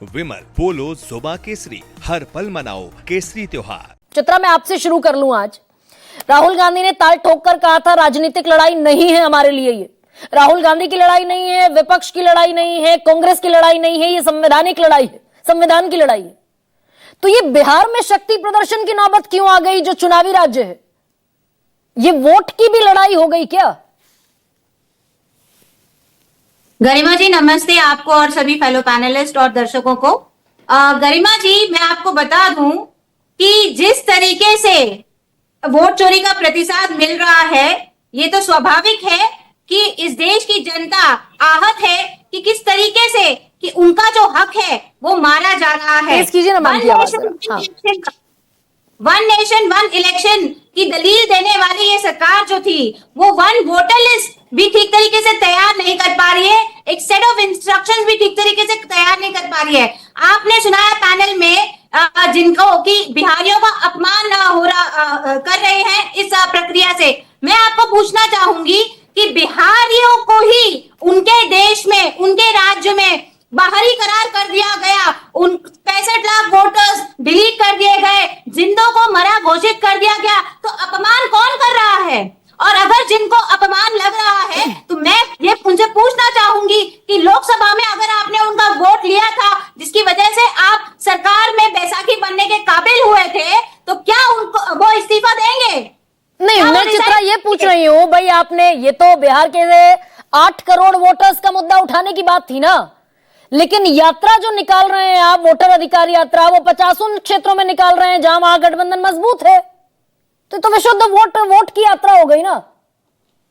विमल, पोलो, जोबा केसरी, हर पल मनाओ केसरी त्योहार। चित्रा, मैं आपसे शुरू कर लूं। आज राहुल गांधी ने ताल ठोक कर कहा था राजनीतिक लड़ाई नहीं है हमारे लिए। ये राहुल गांधी की लड़ाई नहीं है, विपक्ष की लड़ाई नहीं है, कांग्रेस की लड़ाई नहीं है, ये संवैधानिक लड़ाई है, संविधान की लड़ाई है। तो ये बिहार में शक्ति प्रदर्शन की नौबत क्यों आ गई, जो चुनावी राज्य है? ये वोट की भी लड़ाई हो गई क्या? गरिमा जी नमस्ते आपको और सभी फेलो पैनलिस्ट और दर्शकों को। गरिमा जी, मैं आपको बता दूं कि जिस तरीके से वोट चोरी का प्रतिसाद मिल रहा है, ये तो स्वाभाविक है कि इस देश की जनता आहत है कि किस तरीके से कि उनका जो हक है वो मारा जा रहा है। वन नेशन वन इलेक्शन की दलील देने वाली ये सरकार जो थी, वो वन वोटर लिस्ट भी ठीक तरीके से तैयार नहीं कर पा रही है, एक सेट ऑफ इंस्ट्रक्शंस भी ठीक तरीके से तैयार नहीं कर पा रही है। आपने सुनाया पैनल में जिनको कि बिहारियों का अपमान हो रहा कर रहे हैं इस प्रक्रिया से। मैं आपको पूछना चाहूंगी कि बिहारियों को ही उनके देश में, उनके राज्य में बाहरी करार कर दिया गया, उन 65 लाख वोटर्स डिलीट कर दिए गए, जिंदों को मरा घोषित कर दिया गया, तो अपमान कौन कर रहा है? और अगर जिनको अपमान लग रहा है तो मैं ये उनसे पूछना चाहूंगी कि लोकसभा में अगर आपने उनका वोट लिया था, जिसकी वजह से आप सरकार में बैसाखी बनने के काबिल हुए थे, तो क्या उनको वो इस्तीफा देंगे? नहीं, मैं चित्रा ये पूछ रही हूँ भाई, आपने ये तो बिहार के 8 करोड़ वोटर्स का मुद्दा उठाने की बात थी ना, लेकिन यात्रा जो निकाल रहे हैं आप, वोटर अधिकार यात्रा, वो 50 उन क्षेत्रों में निकाल रहे हैं जहां महागठबंधन मजबूत है। तो विशुद्ध वोट की यात्रा हो गई ना।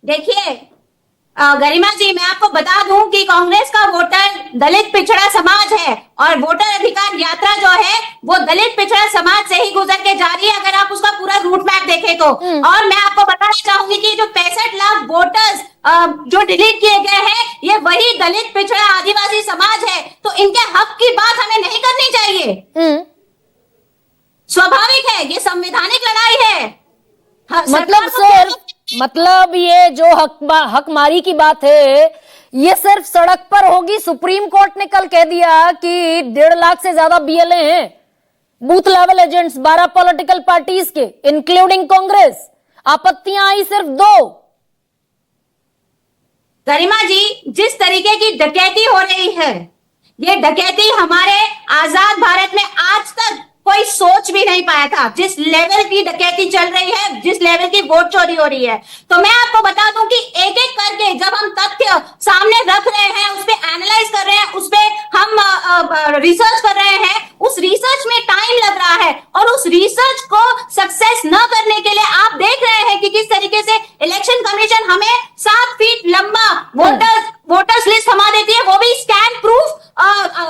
देखिए गरिमा जी, मैं आपको बता दूं कि कांग्रेस का वोटर दलित पिछड़ा समाज है और वोटर अधिकार यात्रा जो है वो दलित पिछड़ा समाज से ही गुजर के जा रही है, अगर आप उसका पूरा रूट मैप देखें तो। और मैं आपको बताना चाहूंगी कि जो 65 लाख वोटर्स जो डिलीट किए गए हैं, ये वही दलित पिछड़ा आदिवासी समाज है, तो इनके हक की बात हमें नहीं करनी चाहिए। स्वाभाविक है, ये संवैधानिक लड़ाई है। मतलब ये जो हकमारी की बात है, ये सिर्फ सड़क पर होगी। सुप्रीम कोर्ट ने कल कह दिया कि 1.5 लाख से ज्यादा बीएलए हैं, booth level agents 12 political parties के, इंक्लूडिंग कांग्रेस। आपत्तियां आई सिर्फ 2। गरिमा जी, जिस तरीके की डकैती हो रही है, ये डकैती हमारे आजाद भारत में आज तक कोई सोच भी नहीं पाया था। जिस लेवल की डकैती चल रही है, जिस लेवल की वोट चोरी हो रही है, तो मैं आपको बता दूं कि एक एक करके जब हम तथ्य सामने रख रहे हैं, उस पर एनालाइज कर रहे हैं, उस पर हम रिसर्च कर रहे हैं, उस रिसर्च में टाइम लग रहा है और उस रिसर्च को सक्सेस न करने के लिए आप देख रहे हैं कि किस तरीके से इलेक्शन कमीशन हमें 7 फीट लंबा वोटर्स लिस्ट थमा देती है, वो भी स्कैन प्रूफ,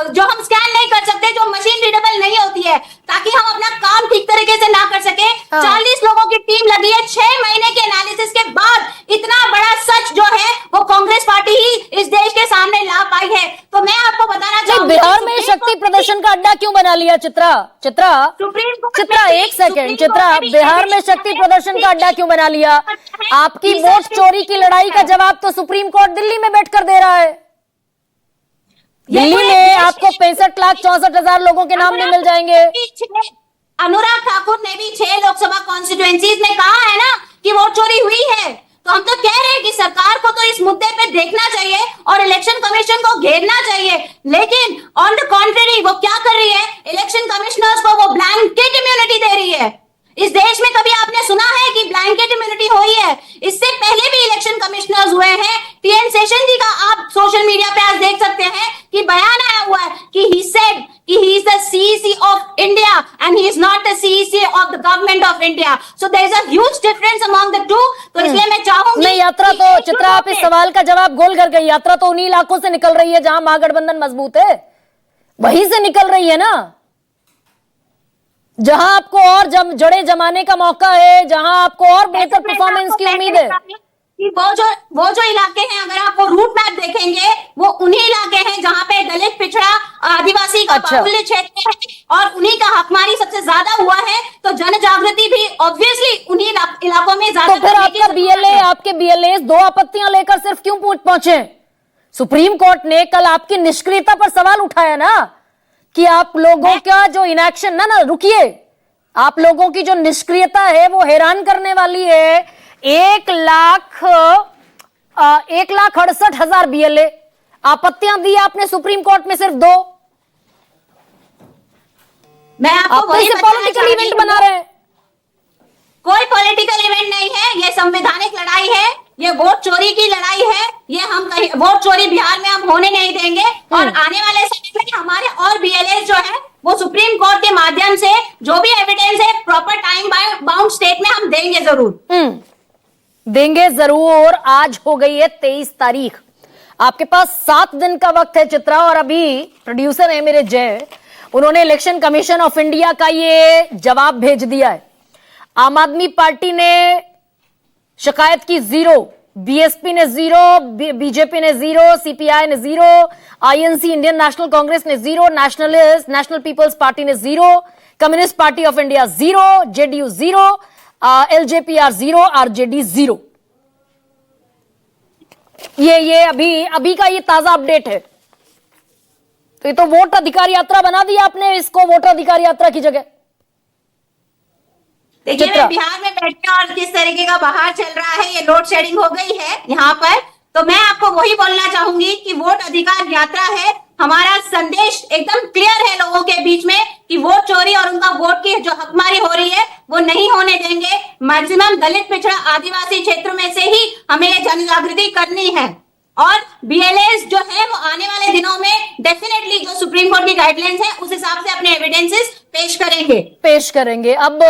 जो हम स्कैन नहीं कर सकते, जो मशीन रीडेबल नहीं होती है, ताकि हम अपना काम ठीक तरीके से ना कर सके। 40 लोगों की टीम लगी है। 6 महीने के एनालिसिस के बाद इतना बड़ा सच जो है वो कांग्रेस पार्टी ही इस देश के सामने ला पाई है। तो मैं आपको बताना चाहूंगी, बिहार में शक्ति प्रदर्शन का अड्डा क्यों बना लिया? चित्रा एक सेकेंड, चित्रा, बिहार में शक्ति प्रदर्शन का अड्डा क्यों बना लिया? आपकी वोट चोरी की लड़ाई का जवाब तो सुप्रीम कोर्ट दिल्ली में बैठकर दे रहा है। दिल्ली में आपको 65,64,000 लोगों के नाम नहीं मिल जाएंगे। अनुराग ठाकुर ने भी 6 लोकसभा कॉन्स्टिट्यूएंसीज में कहा है ना कि वोट चोरी हुई है। तो हम तो कह रहे हैं कि सरकार को तो इस मुद्दे पे देखना चाहिए और इलेक्शन कमीशन को घेरना चाहिए, लेकिन ऑन द कॉन्ट्ररी वो क्या कर रही है? इलेक्शन कमिश्नर्स को वो ब्लैंकेट इम्यूनिटी दे रही है। इस देश में कभी आपने सुना है कि ब्लैंकेट इम्यूनिटी हुई है? इससे पहले भी इलेक्शन कमिश्नर्स हुए हैं। टीएन सेशन जी का आप सोशल मीडिया पे आज देख सकते हैं कि बयान आया हुआ है कि he said कि he is the CEC of India and he is not the CEC of the government of India. So there is a huge difference among the two. तो इसलिए मैं चाहूंगी नहीं, यात्रा तो चित्रा, आप इस सवाल का जवाब गोल कर गई। यात्रा तो उन्हीं इलाकों से निकल रही है जहां महागठबंधन मजबूत है, वहीं से निकल रही है ना, जहां आपको और जड़े जमाने का मौका है, जहां आपको और बेहतर परफॉर्मेंस की उम्मीद है। कि वो जो इलाके हैं, अगर आप वो रूट मैप देखेंगे, वो उन्हीं इलाके हैं जहां पे दलित पिछड़ा आदिवासी का बाहुल्य क्षेत्र है और उन्हीं का हकमारी सबसे ज्यादा हुआ है। तो जन जागृति भी ऑब्वियसली उन्हीं इलाकों में ज्यादा। तो फिर आपके बीएलए 2 आपत्तियां लेकर सिर्फ क्यों पहुंचे? सुप्रीम कोर्ट ने कल आपकी निष्क्रियता पर सवाल उठाया ना, कि आप लोगों का जो इनएक्शन, ना रुकिए, आप लोगों की जो निष्क्रियता है वो हैरान करने वाली है। 1,68,000 BLA, आपत्तियां दी आपने सुप्रीम कोर्ट में सिर्फ 2। मैं आपको आप तो वही इसे बताना पॉलिटिकल चाहती इवेंट हूँ। बना रहे हैं। कोई पॉलिटिकल इवेंट नहीं है, ये संवैधानिक लड़ाई है, ये वोट चोरी की लड़ाई है। ये हम कहीं वोट चोरी बिहार में हम होने नहीं देंगे। और आने वाले समय में हमारे और BLA जो है वो सुप्रीम कोर्ट के माध्यम से जो भी एविडेंस है प्रॉपर टाइम बाउंड स्टेट में हम देंगे जरूर। देंगे जरूर। आज हो गई है 23 तारीख, आपके पास 7 दिन का वक्त है चित्रा। और अभी प्रोड्यूसर है मेरे जय, उन्होंने इलेक्शन कमीशन ऑफ इंडिया का ये जवाब भेज दिया है। आम आदमी पार्टी ने शिकायत की 0, BSP ने 0, BJP ने 0, CPI ने 0, INC इंडियन नेशनल कांग्रेस ने 0, नेशनल पीपल्स पार्टी ने 0, communist party of India 0, JDU 0, LJPR 0, RJD 0। ये अभी का ये ताजा अपडेट है। तो ये तो वोट अधिकार यात्रा बना दी आपने इसको, वोटर अधिकार यात्रा की जगह। देखिए, मैं बिहार में बैठे और किस तरीके का बाहर चल रहा है, ये लोड शेडिंग हो गई है यहाँ पर। तो मैं आपको वही बोलना चाहूंगी कि वोट अधिकार यात्रा है, हमारा संदेश एकदम क्लियर है लोगों के बीच में कि वोट चोरी और उनका वोट की जो हकमारी हो रही है वो नहीं होने देंगे। मैक्सिमम दलित, पिछड़ा, आदिवासी क्षेत्रों में से ही हमें ये जन जागृति करनी है। और BLAs जो है वो आने वाले दिनों में डेफिनेटली जो सुप्रीम कोर्ट की गाइडलाइंस है उस हिसाब से अपने एविडेंसेस पेश करेंगे। अब